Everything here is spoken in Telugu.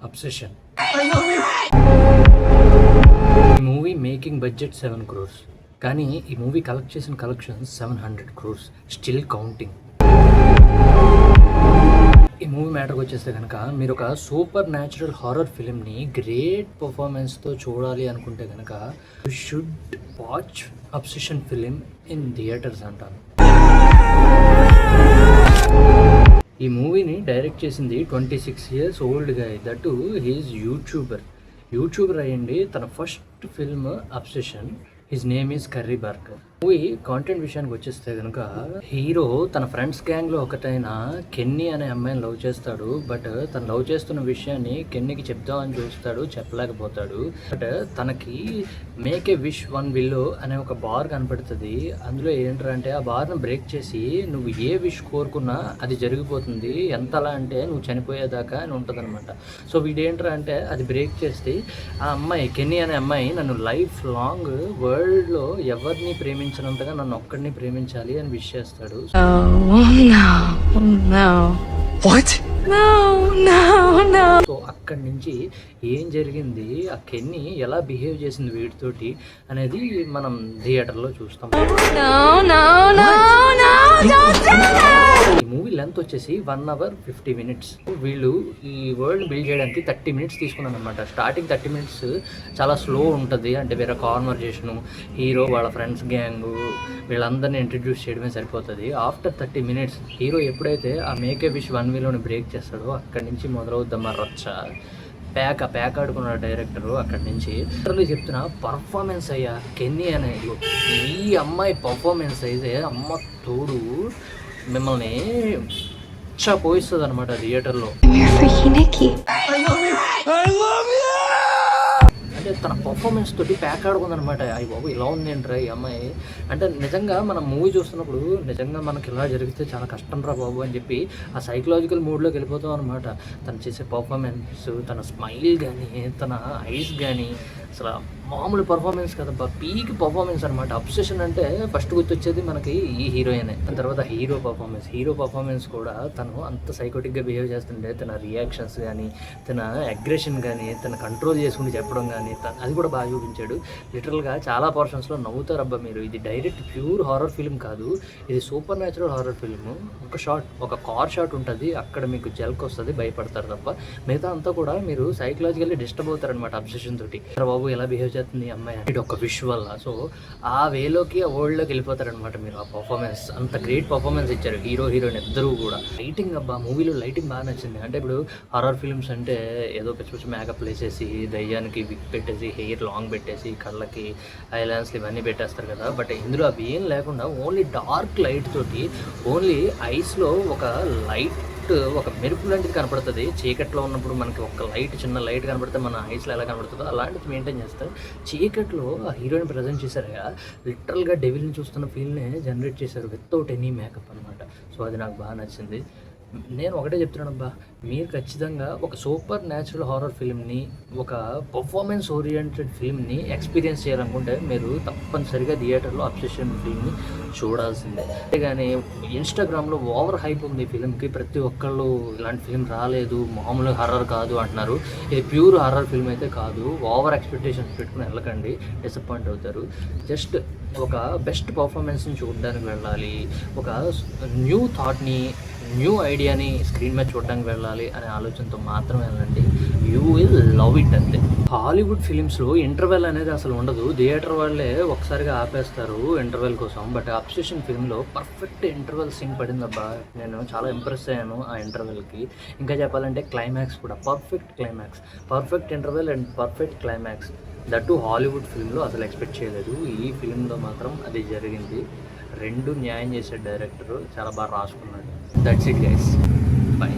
అబ్సెషన్. ఈ మూవీ మేకింగ్ బడ్జెట్ 7 crores, కానీ ఈ మూవీ కలెక్ట్ చేసిన కలెక్షన్స్ 700 crores, స్టిల్ కౌంటింగ్. ఈ మూవీ మ్యాటర్కి వచ్చేస్తే కనుక మీరు ఒక సూపర్ న్యాచురల్ హారర్ ఫిలింని గ్రేట్ పర్ఫార్మెన్స్తో చూడాలి అనుకుంటే కనుక you should watch obsession film in theatres అంటాను. ఈ మూవీని డైరెక్ట్ చేసింది 26 years old guy, that he's YouTuber అయ్యండి. తన first film obsession. His name is Curry Barker. Movie content విషయానికి వచ్చేస్తే కనుక హీరో తన ఫ్రెండ్స్ గ్యాంగ్లో ఒకటైన కెన్నీ అనే అమ్మాయిని లవ్ చేస్తాడు. బట్ తను లవ్ చేస్తున్న విషయాన్ని కెన్నీకి చెప్దామని చూస్తాడు, చెప్పలేకపోతాడు. బట్ తనకి మేక్ ఏ విష్ 1 విల్లో అనే ఒక బార్ కనపడుతుంది. అందులో ఏంటంటే ఆ బార్ను బ్రేక్ చేసి నువ్వు ఏ విష్ కోరుకున్నా అది జరిగిపోతుంది, ఎంతలా అంటే నువ్వు చనిపోయేదాకా అని ఉంటుంది అనమాట. సో వీడేంటంటే అది బ్రేక్ చేసి ఆ అమ్మాయి కెన్నీ అనే అమ్మాయి నన్ను లైఫ్ లాంగ్ వరల్డ్లో ఎవరిని ప్రేమించినంతగా నన్ను ఒక్కడిని ప్రేమించాలి అని విష్ చేస్తాడు. సో అక్కడి నుంచి ఏం జరిగింది, ఆ కెన్నీ ఎలా బిహేవ్ చేసింది వీటితోటి అనేది మనం థియేటర్లో చూస్తాం. ఈ మూవీ లెంత్ వచ్చేసి 1 hour 50 minutes. వీళ్ళు ఈ వరల్డ్ బిల్డ్ చేయడానికి 30 minutes తీసుకున్నాను అనమాట. స్టార్టింగ్ 30 minutes చాలా స్లో ఉంటుంది, అంటే వేరే కాన్వర్జేషను, హీరో వాళ్ళ ఫ్రెండ్స్ గ్యాంగ్ వీళ్ళందరినీ ఇంట్రడ్యూస్ చేయడమే సరిపోతుంది. ఆఫ్టర్ 30 minutes హీరో ఎప్పుడైతే ఆ మేక్ ఏ విష్ 1 విలోని బ్రేక్ చేస్తాడో అక్కడి నుంచి మొదలవుద్దమ్మా రచ్చ. ప్యాక్ ఆడుకున్నాడు డైరెక్టరు. అక్కడి నుంచి చెప్తున్నా పర్ఫార్మెన్స్ అయ్యా కెన్నీ అనేది, ఈ అమ్మాయి పర్ఫార్మెన్స్ అయితే అమ్మ తోడు మిమ్మల్ని పోయిస్తుంది అనమాట థియేటర్లో. అంటే తన పర్ఫార్మెన్స్ తోటి ప్యాక్ ఆడుకుందనమాట. అయ్యి బాబు ఇలా ఉందేంట్రా ఈ అమ్మాయి అంటే. నిజంగా మనం మూవీ చూస్తున్నప్పుడు నిజంగా మనకి ఇలా జరిగితే చాలా కష్టం రా బాబు అని చెప్పి ఆ సైకలాజికల్ మూడ్లోకి వెళ్ళిపోతాం అనమాట. తను చేసే పర్ఫార్మెన్స్, తన స్మైల్ కానీ, తన ఐస్ కానీ అసలు మామూలు పర్ఫార్మెన్స్ కదబ్బా, పీక్ పర్ఫార్మెన్స్ అనమాట. అబ్సెషన్ అంటే ఫస్ట్ గుర్తొచ్చేది మనకి ఈ హీరోయినే. దాని తర్వాత హీరో పర్ఫార్మెన్స్ కూడా తను అంత సైకోటిక్గా బిహేవ్ చేస్తుంటే తన రియాక్షన్స్ కానీ, తన అగ్రెషన్ కానీ, తన కంట్రోల్ చేసుకుని చెప్పడం కానీ అది కూడా బాగా చూపించాడు. లిటరల్గా చాలా పోర్షన్స్లో నవ్వుతారబ్బా మీరు. ఇది డైరెక్ట్ ప్యూర్ హారర్ ఫిల్మ్ కాదు, ఇది సూపర్ న్యాచురల్ హారర్ ఫిల్మ్. ఒక కార్ షాట్ ఉంటుంది, అక్కడ మీకు జల్క్ వస్తుంది, భయపడతారు తప్ప మిగతా అంతా కూడా మీరు సైకలాజికల్లీ డిస్టర్బ్ అవుతారనమాట అబ్సెషన్ తోటి. బాబు ఎలా బిహేవ్ చేస్తుంది ఈ అమ్మాయి ఇది ఒక విష్ వల్ల. సో ఆ వేలోకి ఆ వరల్డ్లోకి వెళ్ళిపోతారనమాట మీరు. ఆ పర్ఫార్మెన్స్ అంత గ్రేట్ పర్ఫార్మెన్స్ ఇచ్చారు హీరోయిన్ ఇద్దరు కూడా. లైటింగ్ అబ్బా, మూవీలో లైటింగ్ బాగా నచ్చింది. అంటే ఇప్పుడు హారర్ ఫిల్మ్స్ అంటే ఏదో పిచ్చి మేకప్ వేసేసి దయ్యానికి విక్ పెట్టేసి హెయిర్ లాంగ్ పెట్టేసి కళ్ళకి ఐలాన్స్లు ఇవన్నీ పెట్టేస్తారు కదా. బట్ ఇందులో అవి ఏం లేకుండా ఓన్లీ డార్క్ లైట్ తోటి, ఓన్లీ ఐస్లో ఒక లైట్, ఒక మెరుపు లాంటిది కనపడుతుంది. చీకట్లో ఉన్నప్పుడు మనకి ఒక చిన్న లైట్ కనపడితే మన ఐస్లో ఎలా కనపడుతుందో అలాంటిది మెయింటైన్ చేస్తారు. చీకట్లో ఆ హీరోయిన్ ప్రజెంట్ చేశారు కదా, లిటరల్గా డెవిల్ని చూస్తున్న ఫీల్ని జనరేట్ చేశారు వితౌట్ ఎనీ మేకప్ అనమాట. సో అది నాకు బాగా నచ్చింది. నేను ఒకటే చెప్తున్నాను అబ్బా, మీరు ఖచ్చితంగా ఒక సూపర్ న్యాచురల్ హారర్ ఫిల్మ్ని, ఒక పర్ఫార్మెన్స్ ఓరియంటెడ్ ఫిల్మ్ని ఎక్స్పీరియన్స్ చేయాలనుకుంటే మీరు తప్పనిసరిగా థియేటర్లో అబ్సెషన్ ఫిల్మ్ని చూడాల్సిందే. అంతేగాని ఇన్స్టాగ్రామ్లో ఓవర్ హైప్ ఉంది ఫిల్మ్కి, ప్రతి ఒక్కళ్ళు ఇలాంటి ఫిల్మ్ రాలేదు, మామూలుగా హర్రర్ కాదు అంటున్నారు. ఇది ప్యూర్ హర్రర్ ఫిల్మ్ అయితే కాదు. ఓవర్ ఎక్స్పెక్టేషన్స్ పెట్టుకుని వెళ్ళకండి, డిసప్పాయింట్ అవుతారు. జస్ట్ ఒక బెస్ట్ పర్ఫార్మెన్స్ని చూడడానికి వెళ్ళాలి, ఒక న్యూ థాట్ని, న్యూ ఐడియాని స్క్రీన్ మీద చూడడానికి వెళ్ళాలి అనే ఆలోచనతో మాత్రమే వెళ్ళండి. యూ విల్ లవ్ ఇట్ అంతే. హాలీవుడ్ ఫిలిమ్స్లో ఇంటర్వెల్ అనేది అసలు ఉండదు. థియేటర్ వాళ్ళే ఒకసారిగా ఆపేస్తారు ఇంటర్వెల్ కోసం. బట్ అబ్సెషన్ ఫిల్మ్లో పర్ఫెక్ట్ ఇంటర్వెల్ సీన్ పడిందబ్బా. నేను చాలా ఇంప్రెస్ అయ్యాను ఆ ఇంటర్వెల్కి. ఇంకా చెప్పాలంటే క్లైమాక్స్ కూడా perfect interval and perfect climax. That Hollywood ఫిల్మ్లో అసలు ఎక్స్పెక్ట్ చేయలేదు. ఈ ఫిల్మ్లో మాత్రం అది జరిగింది. రెండు న్యాయం చేసే డైరెక్టరు చాలా బాగా రాసుకున్నాడు. That's it guys, by.